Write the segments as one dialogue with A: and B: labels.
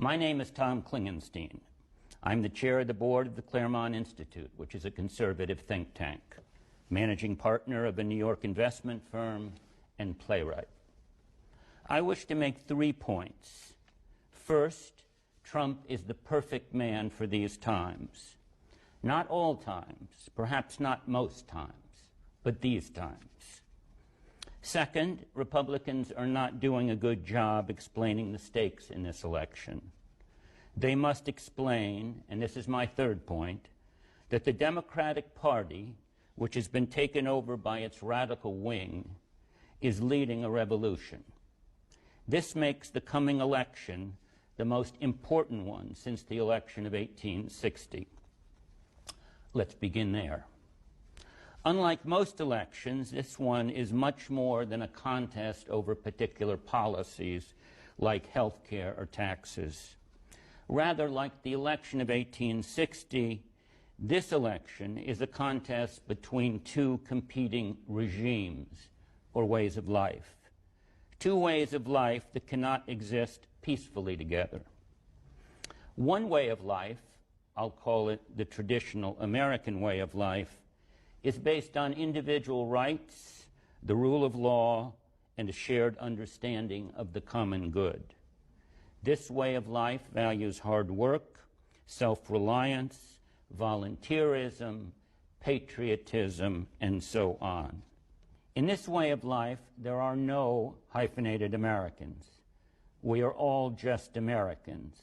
A: My name is Tom Clingenstein. I'm the chair of the board of the Claremont Institute, which is a conservative think tank, managing partner of a New York investment firm, and playwright. I wish to make 3 points. First, Trump is the perfect man for these times. Not all times, perhaps not most times, but these times. Second, Republicans are not doing a good job explaining the stakes in this election. They must explain, and this is my third point, that the Democratic Party, which has been taken over by its radical wing, is leading a revolution. This makes the coming election the most important one since the election of 1860. Let's begin there. Unlike most elections, this one is much more than a contest over particular policies like health care or taxes. Rather, like the election of 1860, this election is a contest between two competing regimes or ways of life. Two ways of life that cannot exist peacefully together. One way of life, I'll call it the traditional American way of life, is based on individual rights, the rule of law, and a shared understanding of the common good. This way of life values hard work, self-reliance, volunteerism, patriotism, and so on. In this way of life, there are no hyphenated Americans. We are all just Americans.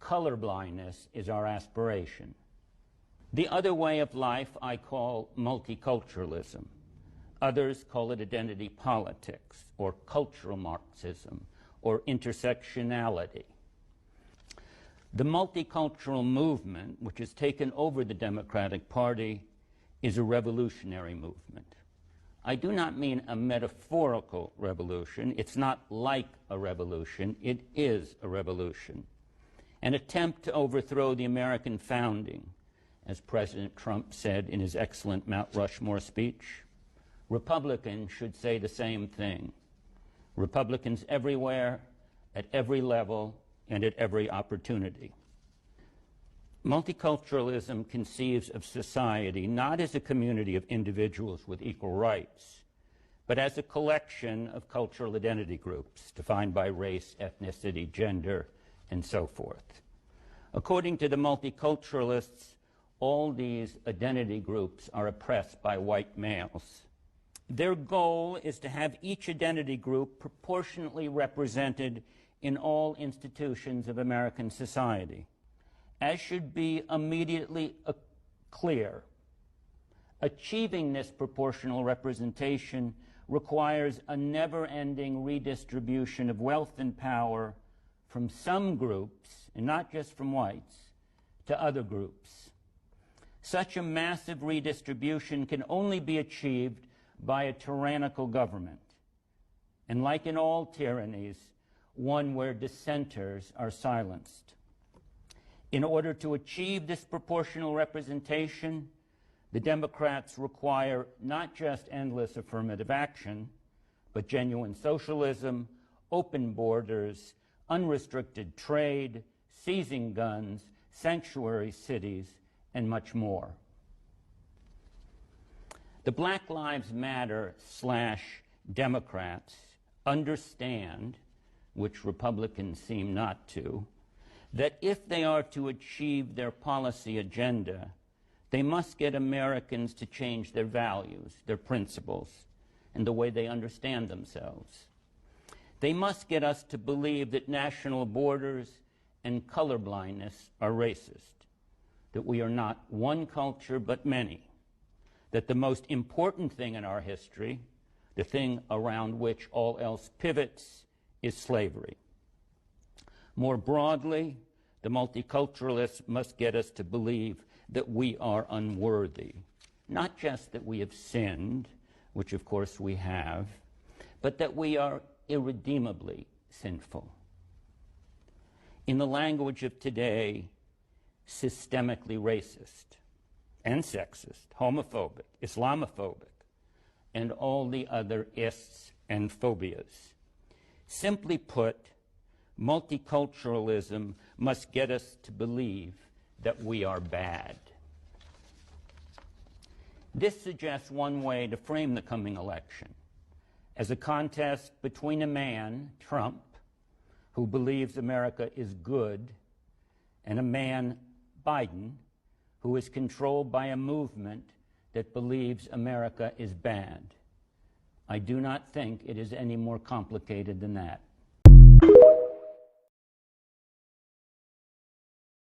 A: Colorblindness is our aspiration. The other way of life I call multiculturalism. Others call it identity politics, or cultural Marxism, or intersectionality. The multicultural movement, which has taken over the Democratic Party, is a revolutionary movement. I do not mean a metaphorical revolution. It's not like a revolution. It is a revolution. An attempt to overthrow the American founding, as President Trump said in his excellent Mount Rushmore speech. Republicans should say the same thing. Republicans everywhere, at every level, and at every opportunity. Multiculturalism conceives of society not as a community of individuals with equal rights, but as a collection of cultural identity groups defined by race, ethnicity, gender, and so forth. According to the multiculturalists, all these identity groups are oppressed by white males. Their goal is to have each identity group proportionately represented in all institutions of American society. As should be immediately clear, achieving this proportional representation requires a never-ending redistribution of wealth and power from some groups, and not just from whites, to other groups. Such a massive redistribution can only be achieved by a tyrannical government, and like in all tyrannies, one where dissenters are silenced. In order to achieve this proportional representation, the Democrats require not just endless affirmative action, but genuine socialism, open borders, unrestricted trade, seizing guns, sanctuary cities, and much more. The Black Lives Matter / Democrats understand, which Republicans seem not to, that if they are to achieve their policy agenda, they must get Americans to change their values, their principles, and the way they understand themselves. They must get us to believe that national borders and colorblindness are racist, that we are not one culture but many, that the most important thing in our history, the thing around which all else pivots, is slavery. More broadly, the multiculturalists must get us to believe that we are unworthy, not just that we have sinned, which of course we have, but that we are irredeemably sinful. In the language of today, systemically racist and sexist, homophobic, Islamophobic, and all the other ists and phobias. Simply put, Multiculturalism must get us to believe that we are bad. This suggests one way to frame the coming election as a contest between a man, Trump, who believes America is good, and a man, Biden, who is controlled by a movement that believes America is bad. I do not think it is any more complicated than that.